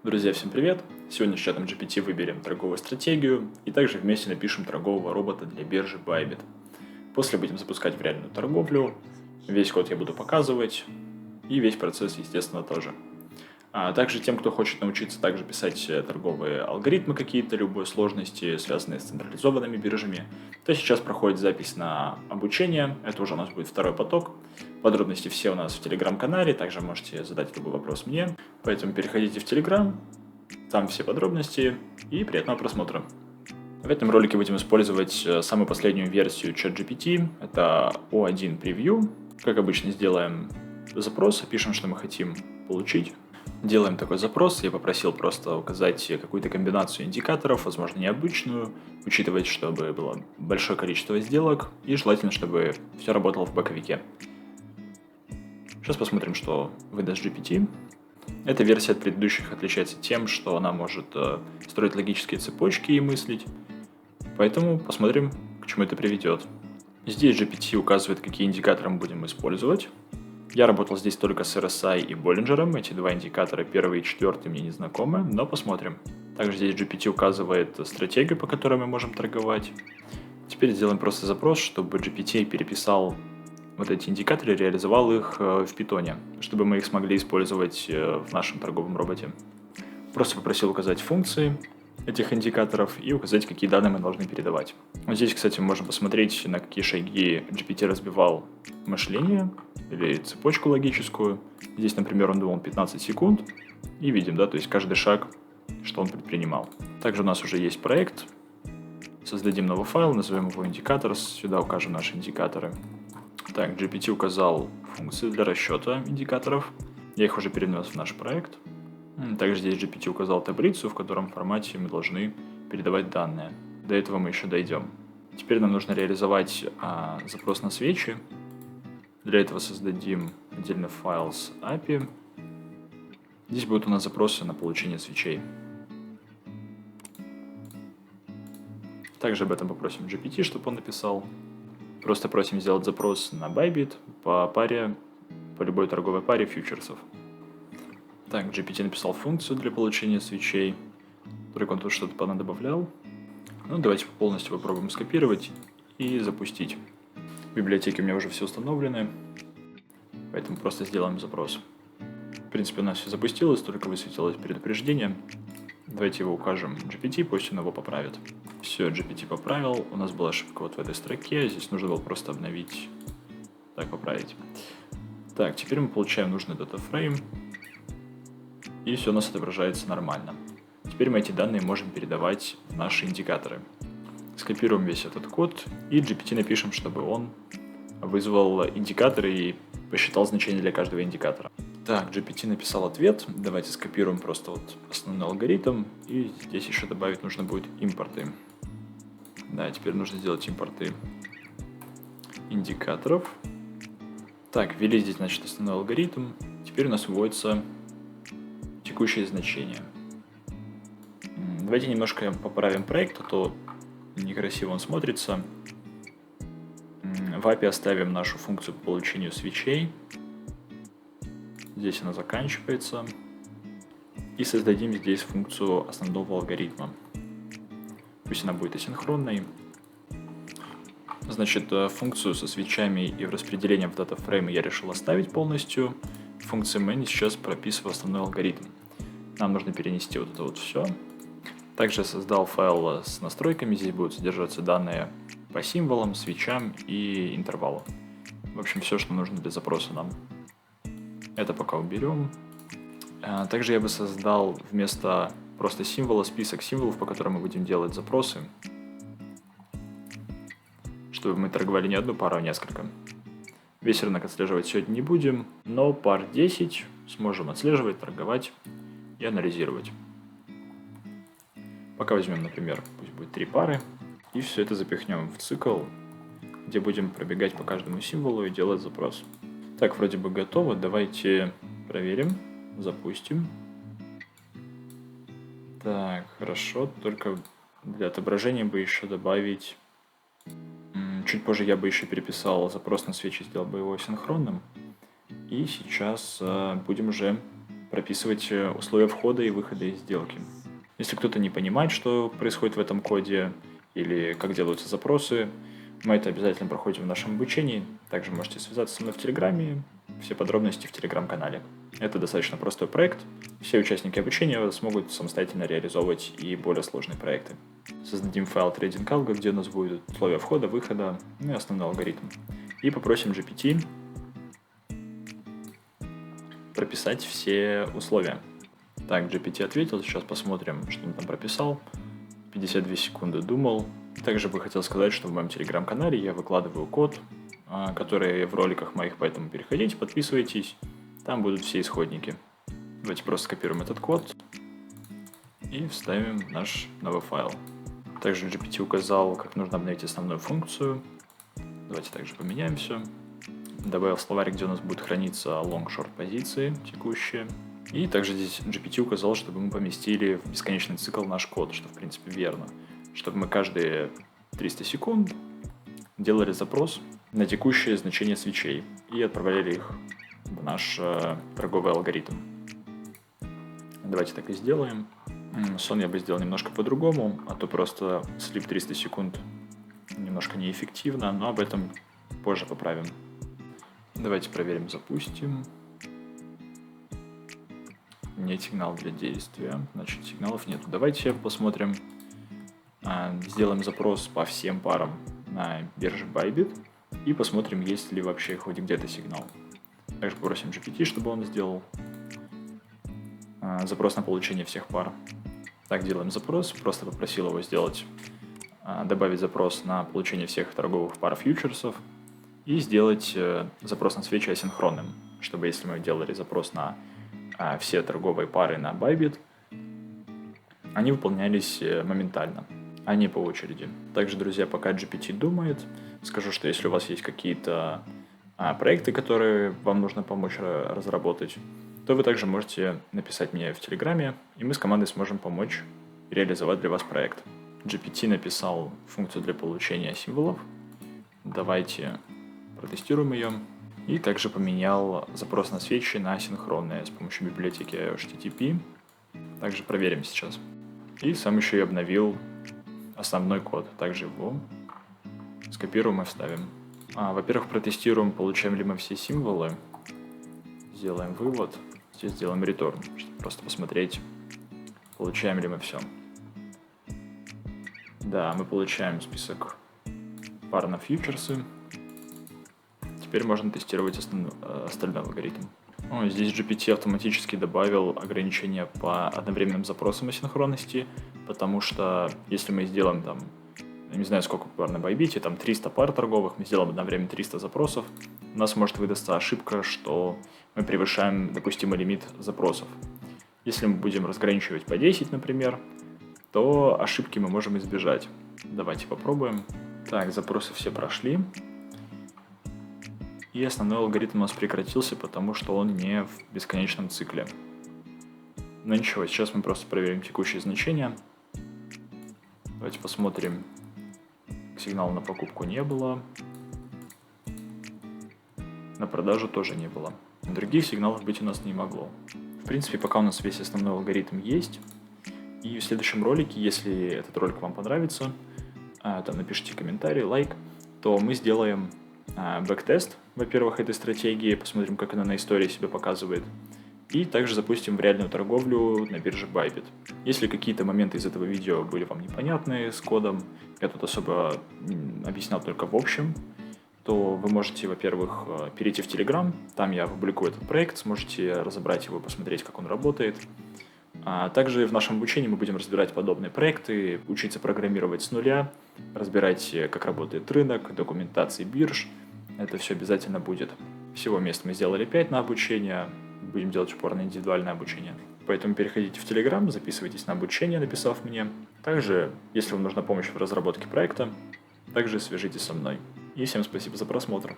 Друзья, всем привет! Сегодня с чатом GPT выберем торговую стратегию и также вместе напишем торгового робота для биржи Bybit. После будем запускать в реальную торговлю, весь код я буду показывать и весь процесс, естественно, тоже. А также тем, кто хочет научиться также писать торговые алгоритмы какие-то, любой сложности, связанные с централизованными биржами, то сейчас проходит запись на обучение, это уже у нас будет второй поток. Подробности все у нас в телеграм-канале, также можете задать любой вопрос мне, поэтому переходите в телеграм, там все подробности и приятного просмотра. В этом ролике будем использовать самую последнюю версию ChatGPT, это O1 Preview. Как обычно, сделаем запрос, пишем, что мы хотим получить. Делаем такой запрос, я попросил просто указать какую-то комбинацию индикаторов, возможно необычную, учитывать, чтобы было большое количество сделок и желательно, чтобы все работало в боковике. Сейчас посмотрим, что выдаст GPT. Эта версия от предыдущих отличается тем, что она может строить логические цепочки и мыслить, поэтому посмотрим, к чему это приведет. Здесь GPT указывает, какие индикаторы мы будем использовать. Я работал здесь только с RSI и Боллинджером, эти два индикатора, первый и четвертый, мне не знакомы, но посмотрим. Также здесь GPT указывает стратегию, по которой мы можем торговать. Теперь сделаем просто запрос, чтобы GPT переписал вот эти индикаторы, реализовал их в Python, чтобы мы их смогли использовать в нашем торговом роботе. Просто попросил указать функции этих индикаторов и указать, какие данные мы должны передавать. Вот здесь, кстати, можно посмотреть, на какие шаги GPT разбивал мышление или цепочку логическую. Здесь, например, он думал 15 секунд, и видим, да, то есть каждый шаг, что он предпринимал. Также у нас уже есть проект. Создадим новый файл, назовем его индикатор, сюда укажем наши индикаторы. Так, GPT указал функции для расчета индикаторов. Я их уже перенес в наш проект. Также здесь GPT указал таблицу, в котором формате мы должны передавать данные. До этого мы еще дойдем. Теперь нам нужно реализовать запрос на свечи. Для этого создадим отдельный файл с API. Здесь будут у нас запросы на получение свечей. Также об этом попросим GPT, чтобы он написал. Просто просим сделать запрос на Bybit по любой торговой паре фьючерсов. Так, GPT написал функцию для получения свечей. Только он тут что-то понадобавлял. Ну, давайте полностью попробуем скопировать и запустить. В библиотеке у меня уже все установлены, поэтому просто сделаем запрос. В принципе, у нас все запустилось, только высветилось предупреждение. Давайте его укажем GPT, пусть он его поправит. Все, GPT поправил. У нас была ошибка вот в этой строке. Здесь нужно было просто обновить. Так, поправить. Так, теперь мы получаем нужный датафрейм. И все у нас отображается нормально. Теперь мы эти данные можем передавать в наши индикаторы. Скопируем весь этот код и GPT напишем, чтобы он вызвал индикаторы и посчитал значение для каждого индикатора. Так, GPT написал ответ. Давайте скопируем просто вот основной алгоритм. И здесь еще добавить нужно будет импорты. Да, теперь нужно сделать импорты индикаторов. Так, ввели здесь, значит, основной алгоритм. Теперь у нас вводится текущее значение. Давайте немножко поправим проект, а то некрасиво он смотрится. В API оставим нашу функцию по получению свечей. Здесь она заканчивается. И создадим здесь функцию основного алгоритма. Пусть она будет асинхронной. Значит, функцию со свечами и распределением в датафреймы я решил оставить полностью. В функции main сейчас прописываю основной алгоритм. Нам нужно перенести вот это вот все. Также создал файл с настройками. Здесь будут содержаться данные по символам, свечам и интервалу. В общем, все, что нужно для запроса нам. Это пока уберем. Также я бы создал вместо просто символа список символов, по которым мы будем делать запросы, чтобы мы торговали не одну пару, а несколько. Весь рынок отслеживать сегодня не будем, но пар 10 сможем отслеживать, торговать и анализировать. Пока возьмем, например, пусть будет 3 пары, и все это запихнем в цикл, где будем пробегать по каждому символу и делать запрос. Так, вроде бы готово. Давайте проверим, запустим. Так, хорошо. Только для отображения бы еще добавить... Чуть позже я бы еще переписал запрос на свечи, сделал бы его синхронным. И сейчас будем уже прописывать условия входа и выхода из сделки. Если кто-то не понимает, что происходит в этом коде или как делаются запросы, мы это обязательно проходим в нашем обучении. Также можете связаться со мной в Телеграме, все подробности в Телеграм-канале. Это достаточно простой проект. Все участники обучения смогут самостоятельно реализовывать и более сложные проекты. Создадим файл trading-algo, где у нас будут условия входа, выхода, и основной алгоритм. И попросим GPT прописать все условия. Так, GPT ответил, сейчас посмотрим, что он там прописал. 52 секунды думал. Также бы хотел сказать, что в моем телеграм-канале я выкладываю код, который в роликах моих, поэтому переходите, подписывайтесь, там будут все исходники. Давайте просто скопируем этот код и вставим в наш новый файл. Также GPT указал, как нужно обновить основную функцию. Давайте также поменяем все. Добавил словарь, где у нас будут храниться long-short позиции текущие. И также здесь GPT указал, чтобы мы поместили в бесконечный цикл наш код, что в принципе верно. Чтобы мы каждые 300 секунд делали запрос на текущее значение свечей и отправляли их в наш торговый алгоритм. Давайте так и сделаем. Сон я бы сделал немножко по-другому, а то просто слип 300 секунд немножко неэффективно, но об этом позже поправим. Давайте проверим, запустим. Нет сигнал для действия, значит сигналов нету. Давайте посмотрим, сделаем запрос по всем парам на бирже Bybit и посмотрим, есть ли вообще хоть где-то сигнал. Также попросим GPT, чтобы он сделал запрос на получение всех пар. Так, делаем запрос, просто попросил его сделать, добавить запрос на получение всех торговых пар фьючерсов и сделать запрос на свечи асинхронным, чтобы если мы делали запрос на все торговые пары на Bybit, они выполнялись моментально, а не по очереди. Также, друзья, пока GPT думает, скажу, что если у вас есть какие-то проекты, которые вам нужно помочь разработать, то вы также можете написать мне в Телеграме, и мы с командой сможем помочь реализовать для вас проект. GPT написал функцию для получения символов. Давайте протестируем ее. И также поменял запрос на свечи на асинхронные с помощью библиотеки HTTP. Также проверим сейчас. И сам еще и обновил основной код. Также его скопируем и вставим. Во-первых, протестируем, получаем ли мы все символы. Сделаем вывод. Здесь сделаем return, чтобы просто посмотреть, получаем ли мы все. Да, мы получаем список пар на фьючерсы. Теперь можно тестировать остальной алгоритм. Здесь GPT автоматически добавил ограничения по одновременным запросам асинхронности, потому что если мы сделаем там, я не знаю сколько пар на Bybit, там 300 пар торговых, мы сделаем одновременно 300 запросов, у нас может выдастся ошибка, что мы превышаем допустимый лимит запросов. Если мы будем разграничивать по 10, например, то ошибки мы можем избежать. Давайте попробуем. Так, запросы все прошли. И основной алгоритм у нас прекратился, потому что он не в бесконечном цикле. Но ничего, сейчас мы просто проверим текущие значения. Давайте посмотрим. Сигнала на покупку не было. На продажу тоже не было. Других сигналов быть у нас не могло. В принципе, пока у нас весь основной алгоритм есть. И в следующем ролике, если этот ролик вам понравится, там напишите комментарий, лайк, то мы сделаем бэк-тест, во-первых, этой стратегии, посмотрим, как она на истории себя показывает, и также запустим в реальную торговлю на бирже Bybit. Если какие-то моменты из этого видео были вам непонятны с кодом, я тут особо объяснял только в общем, то вы можете, во-первых, перейти в Telegram, там я публикую этот проект, сможете разобрать его, посмотреть, как он работает. А также в нашем обучении мы будем разбирать подобные проекты, учиться программировать с нуля, разбирать, как работает рынок, документации бирж. Это все обязательно будет. Всего мест мы сделали 5 на обучение, будем делать упор на индивидуальное обучение. Поэтому переходите в Telegram, записывайтесь на обучение, написав мне. Также, если вам нужна помощь в разработке проекта, также свяжитесь со мной. И всем спасибо за просмотр.